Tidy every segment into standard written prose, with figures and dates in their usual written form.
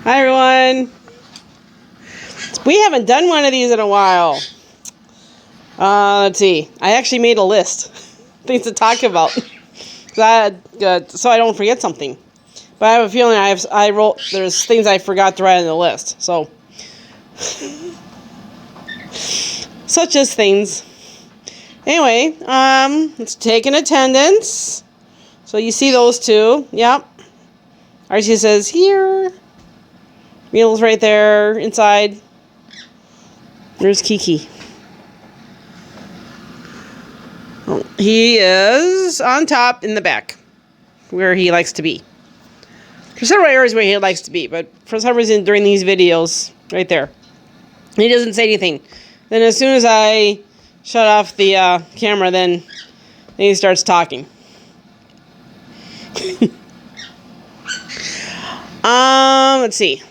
Hi everyone. We haven't done one of these in a while. Let's see. I actually made a list. Things to talk about. So I don't forget something. But I have a feeling there's things I forgot to write on the list. So such as things. Anyway, let's take an attendance. So you see those two. Yep. RC says here. Meal's right there inside. There's Kiki. Oh, he is on top in the back, where he likes to be. There's several areas where he likes to be, but for some reason during these videos, right there, he doesn't say anything. Then as soon as I shut off the camera, then he starts talking. Let's see.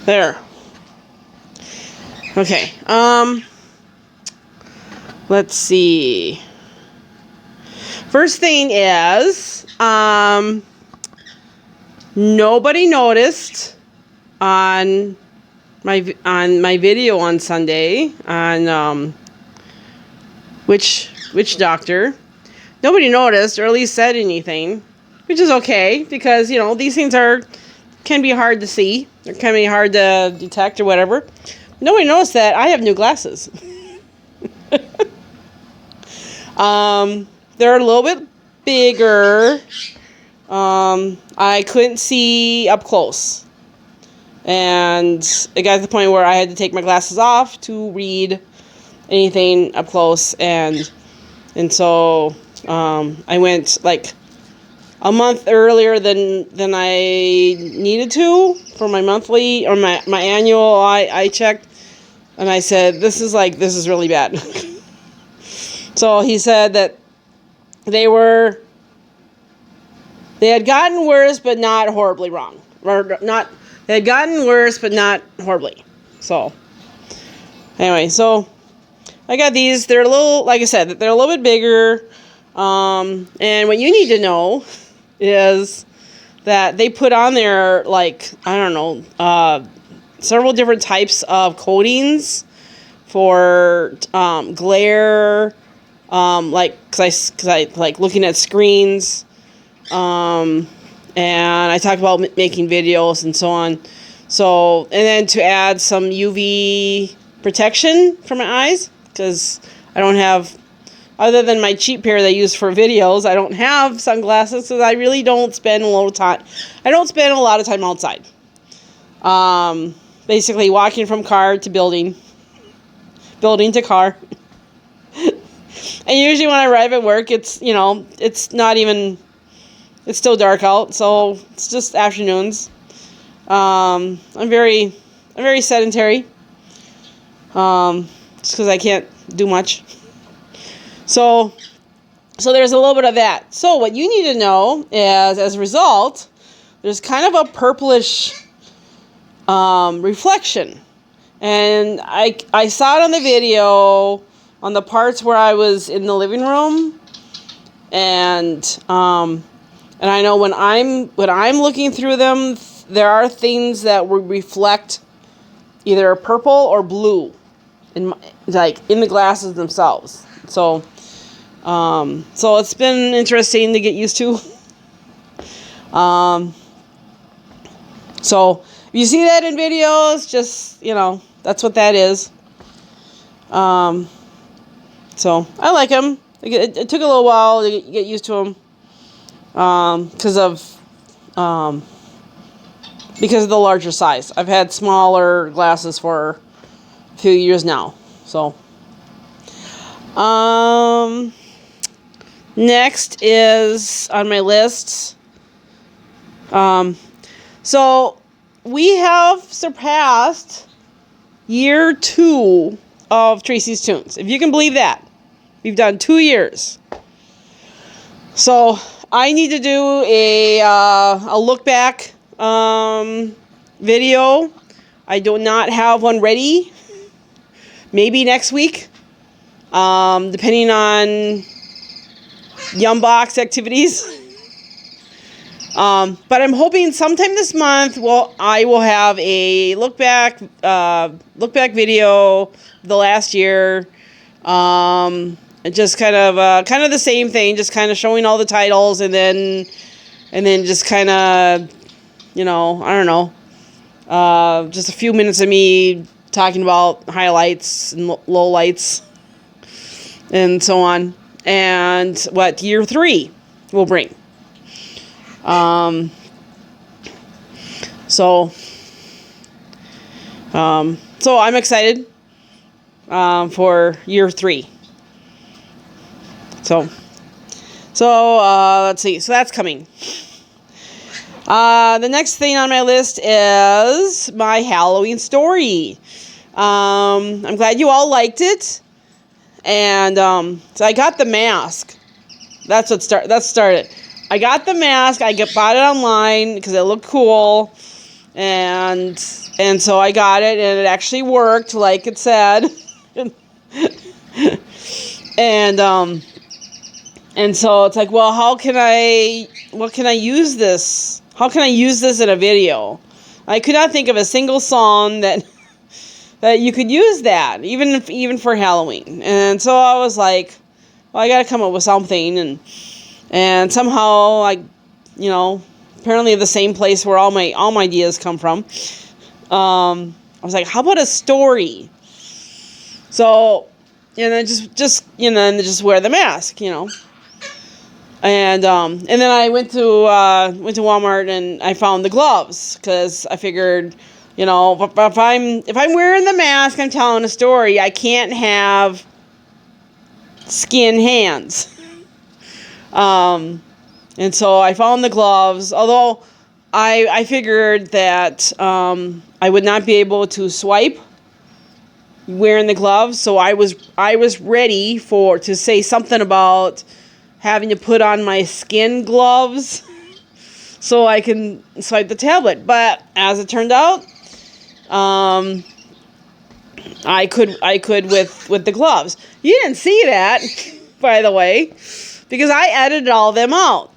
There. Okay. Let's see. First thing is, nobody noticed on my video on Sunday on which doctor. Nobody noticed, or at least said anything, which is okay because these things can be hard to see, or can be hard to detect, or whatever. Nobody noticed that I have new glasses. They're a little bit bigger. I couldn't see up close. And it got to the point where I had to take my glasses off to read anything up close. And so I went like a month earlier than I needed to for my monthly or my annual eye check. And I said, this is really bad. So he said that they had gotten worse, but not horribly wrong. They had gotten worse, but not horribly. So, anyway, so I got these. They're a little, like I said, they're a little bit bigger. And what you need to know is that they put on there, several different types of coatings for glare. Because I like looking at screens. And I talk about making videos and so on. So, and then to add some UV protection for my eyes, because I don't have, other than my cheap pair that I use for videos, I don't have sunglasses, so I really don't spend a lot of time. I don't spend a lot of time outside. Basically walking from car to building to car. And usually when I arrive at work, it's not even, it's still dark out, so it's just afternoons. I'm very sedentary. Just because I can't do much. So there's a little bit of that. So what you need to know is, as a result, there's kind of a purplish reflection. And I saw it on the video on the parts where I was in the living room, and I know when I'm looking through them, there are things that will reflect either purple or blue in the glasses themselves. So it's been interesting to get used to. So if you see that in videos, just that's what that is. So I like them. It took a little while to get used to them. Because of the larger size. I've had smaller glasses for a few years now. So, next is on my list. So we have surpassed year 2 of Traci's Tunes. If you can believe that. We've done 2 years. So I need to do a look back video. I do not have one ready. Maybe next week. depending on Yumbox activities. But I'm hoping sometime this month, I will have a look back video of the last year. Just kind of the same thing, just kind of showing all the titles, and then just kind of, I don't know, just a few minutes of me talking about highlights and lowlights and so on, and what year 3 will bring. So I'm excited for year 3. So let's see. So that's coming. The next thing on my list is my Halloween story. I'm glad you all liked it. And so I got the mask. That's started. I got the mask. I bought it online because it looked cool. And so I got it, and it actually worked like it said. And so it's like, well, what can I use this? How can I use this in a video? I could not think of a single song that you could use that, even for Halloween. And so I was like, well, I got to come up with something, and somehow apparently the same place where all my ideas come from. I was like, how about a story? So, and then just wear the mask, And then I went to Walmart, and I found the gloves, because I figured, if I'm wearing the mask, I'm telling a story, I can't have skin hands. And so I found the gloves, although I figured that I would not be able to swipe wearing the gloves, so I was ready to say something about having to put on my skin gloves so I can swipe the tablet. But as it turned out, I could with the gloves. You didn't see that, by the way, because I edited all of them out.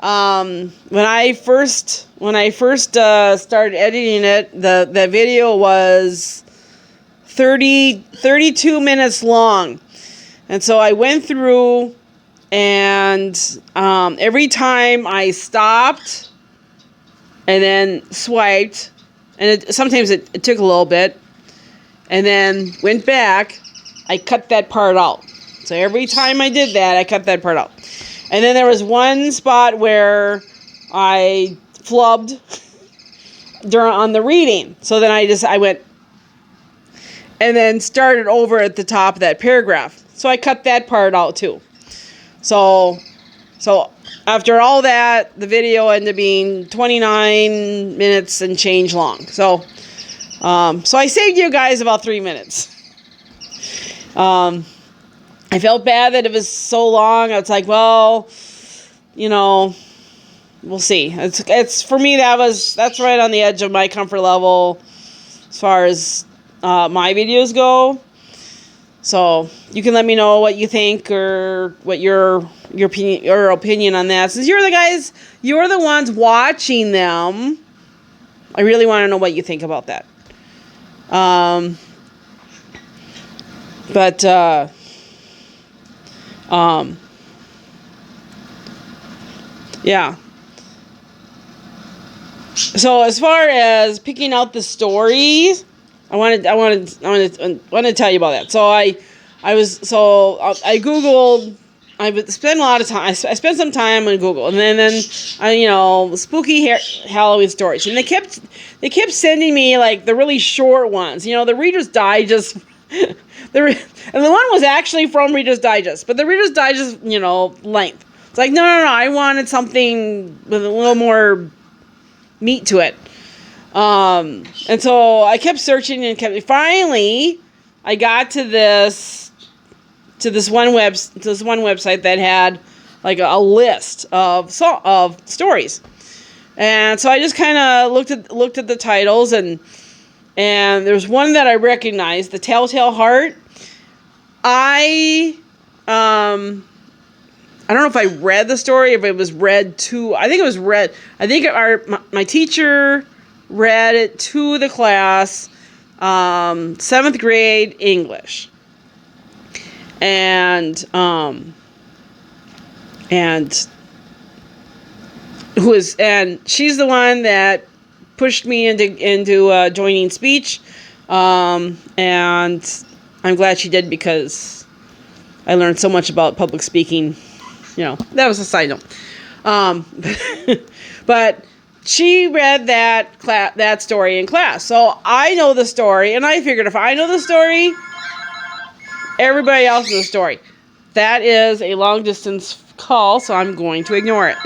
When I first started editing it, the video was 32 minutes long, and so I went through. And every time I stopped and then swiped, and sometimes it took a little bit, and then went back, I cut that part out. So every time I did that, I cut that part out. And then there was one spot where I flubbed on the reading. So then I went and then started over at the top of that paragraph. So I cut that part out too. So after all that, the video ended up being 29 minutes and change long. So I saved you guys about 3 minutes. I felt bad that it was so long. I was like, well, we'll see. It's for me, that's right on the edge of my comfort level as far as my videos go. So you can let me know what you think, or what your opinion on that. Since you're the ones watching them, I really want to know what you think about that. Yeah. So as far as picking out the stories, I wanted to tell you about that. So I Googled. I would spend a lot of time. I spent some time on Google, and then spooky Halloween stories, and they kept sending me like the really short ones. The Reader's Digest. And the one was actually from Reader's Digest, but the Reader's Digest, length. It's like no. I wanted something with a little more meat to it. And so I kept searching and finally I got to this one website that had like a list of stories. And so I just kind of looked at the titles, and there's one that I recognized, The Telltale Heart. I I don't know if I read the story, if it was read to. I think it was read. I think my teacher read it to the class, 7th grade English, and she's the one that pushed me into joining speech, and I'm glad she did because I learned so much about public speaking. That was a side note. But she read that story in class. So I know the story, and I figured if I know the story, everybody else knows the story. That is a long distance call, so I'm going to ignore it.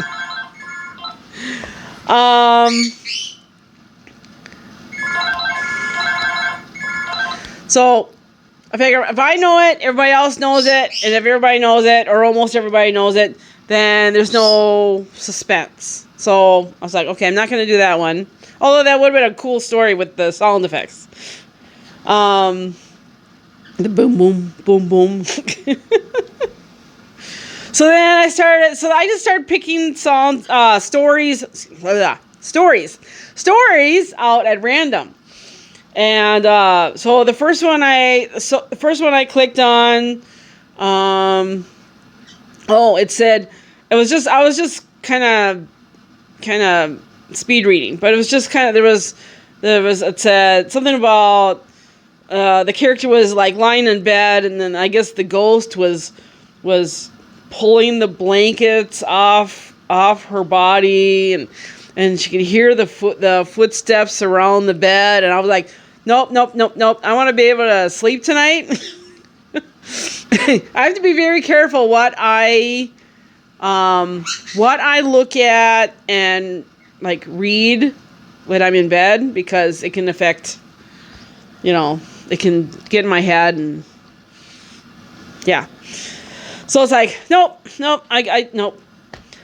So I figure if I know it, everybody else knows it, and if everybody knows it, or almost everybody knows it, then there's no suspense. So I was like, okay, I'm not going to do that one. Although that would have been a cool story with the sound effects. The boom, boom, boom, boom. So then I just started picking stories out at random. And so the first one I clicked on, it said I was just kind of speed reading, but it was just kind of it said something about the character was like lying in bed, and then I guess the ghost was pulling the blankets off her body, and she could hear the footsteps around the bed, and I was like, nope. I want to be able to sleep tonight. I have to be very careful what I look at and like read when I'm in bed, because it can affect, it can get in my head, and yeah. So it's like, nope, nope.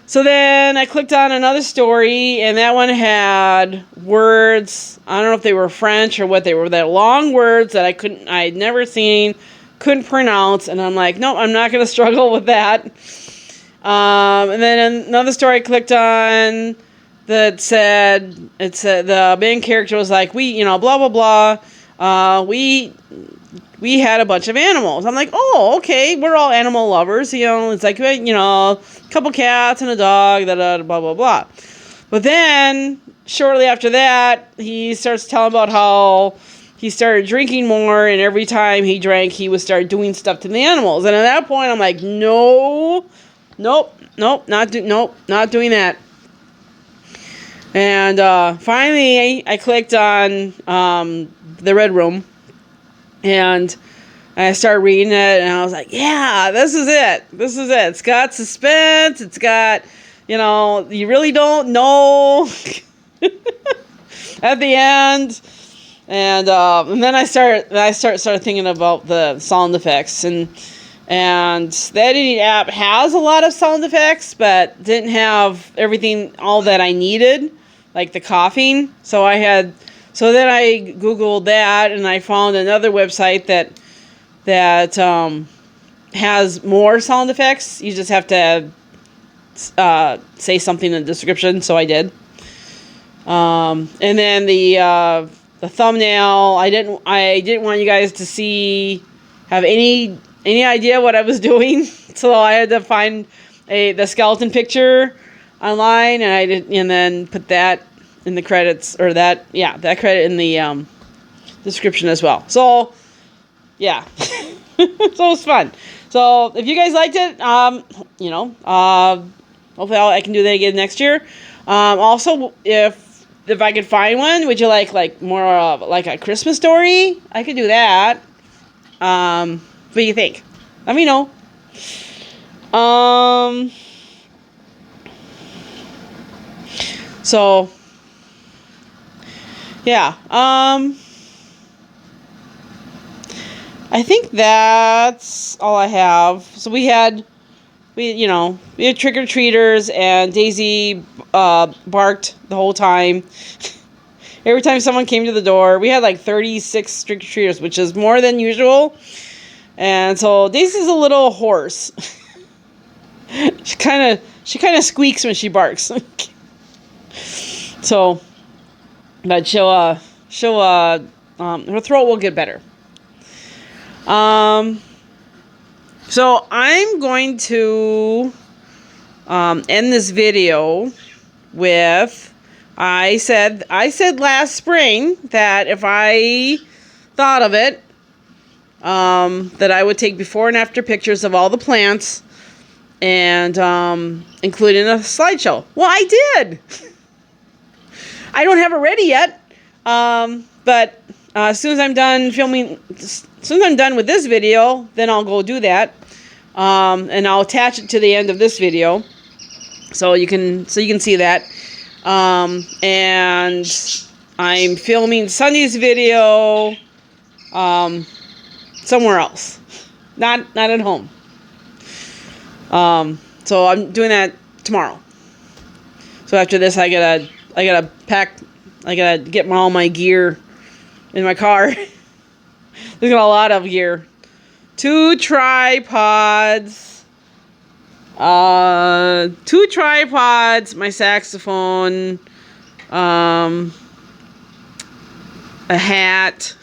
So then I clicked on another story, and that one had words. I don't know if they were French or what they were. That long words that I'd never seen, couldn't pronounce, and I'm like, nope, I'm not going to struggle with that. And then another story I clicked on that said the main character was like, blah blah blah. We had a bunch of animals. I'm like, oh, okay, we're all animal lovers. It's like, a couple cats and a dog, blah, blah, blah. But then, shortly after that, he starts telling about how he started drinking more, and every time he drank, he would start doing stuff to the animals. And at that point, I'm like, nope, not doing that. And finally, I clicked on the Red Room, and I started reading it, and I was like, yeah, this is it. It's got suspense. It's got, you really don't know at the end. And then I started thinking about the sound effects, and the editing app has a lot of sound effects, but didn't have all that I needed, like the coughing. So then I Googled that, and I found another website that has more sound effects. You just have to say something in the description, so I did. And then the thumbnail, I didn't want you guys to have any idea what I was doing, so I had to find the skeleton picture online, and then put that in the credits, or that credit in the description as well. So yeah. So it was fun. So if you guys liked it, hopefully I can do that again next year. Also, if I could find one, would you like more of like a Christmas story? I could do that. What do you think? Let me know. So yeah. I think that's all I have. So we had trick-or-treaters, and Daisy barked the whole time. Every time someone came to the door, we had like 36 trick-or-treaters, which is more than usual. And so Daisy's a little hoarse. she kind of squeaks when she barks. So, but her throat will get better. So I'm going to end this video with, I said last spring that if I thought of it, that I would take before and after pictures of all the plants and include in a slideshow. Well, I did. I don't have it ready yet, but as soon as I'm done filming, as soon as I'm done with this video, then I'll go do that, and I'll attach it to the end of this video, so you can see that. And I'm filming Sunday's video somewhere else, not at home. So I'm doing that tomorrow. So after this, I gotta get all my gear in my car. There's a lot of gear. 2 tripods. 2 tripods, my saxophone, a hat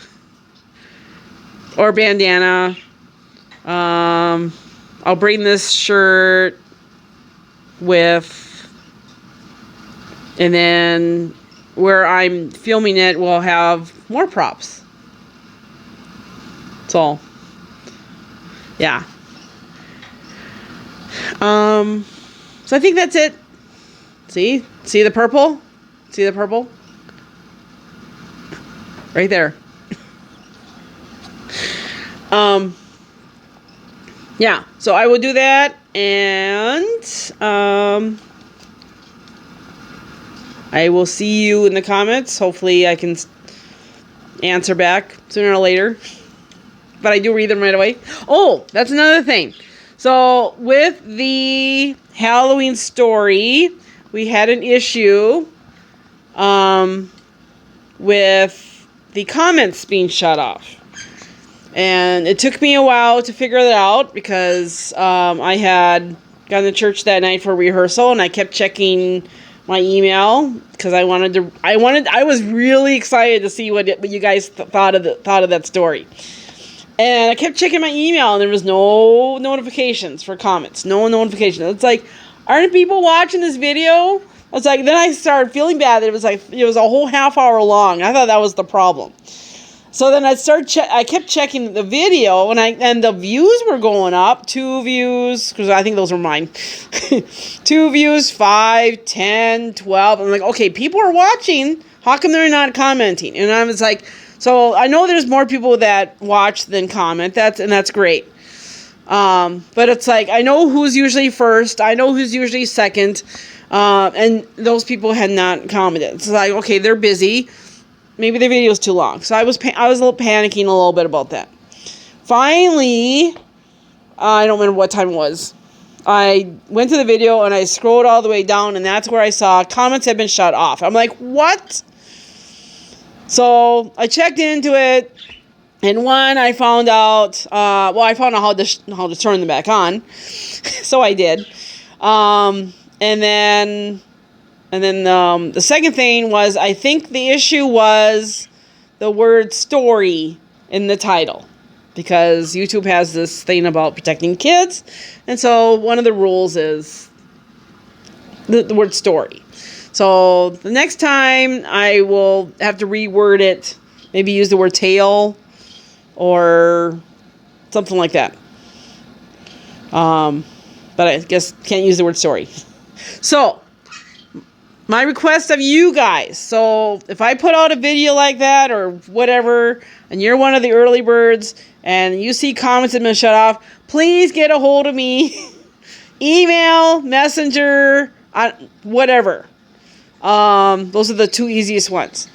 or bandana. I'll bring this shirt with, and then where I'm filming it will have more props. So, yeah. So I think that's it. See the purple? See the purple? Right there. Yeah, so I will do that, and I will see you in the comments. Hopefully I can answer back sooner or later, but I do read them right away. Oh, that's another thing. So with the Halloween story, we had an issue with the comments being shut off. And it took me a while to figure that out because I had gone to church that night for rehearsal, and I kept checking my email because I was really excited to see what you guys thought of that story. And I kept checking my email, and there was no notifications for comments. No notifications. It's like, aren't people watching this video? It's like, then I started feeling bad that it was a whole half hour long. I thought that was the problem. So then I kept checking the video, and the views were going up. 2 views, because I think those were mine. 2 views, 5, 10, 12. I'm like, okay, people are watching. How come they're not commenting? And I was like, so I know there's more people that watch than comment. That's great. But it's like, I know who's usually first. I know who's usually second. And those people had not commented. It's like, okay, they're busy. Maybe the video's too long. So I was a little panicking a little bit about that. Finally, I don't remember what time it was. I went to the video and I scrolled all the way down, and that's where I saw comments had been shut off. I'm like, what? So I checked into it, and I found out. I found out how to turn them back on. So I did. And then the second thing was, I think the issue was the word story in the title, because YouTube has this thing about protecting kids, and so one of the rules is the word story. So the next time I will have to reword it, maybe use the word tale or something like that. But I guess can't use the word story. So my request of you guys, so if I put out a video like that or whatever, and you're one of the early birds, and you see comments that have been shut off, please get a hold of me. Email, messenger, whatever. Those are the 2 easiest ones.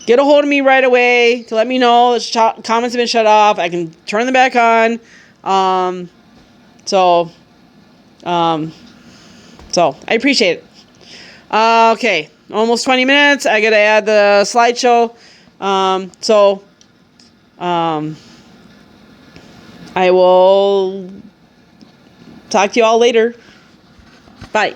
Get a hold of me right away to let me know that comments have been shut off. I can turn them back on. So I appreciate it. Okay, almost 20 minutes. I gotta add the slideshow. I will talk to you all later. Bye.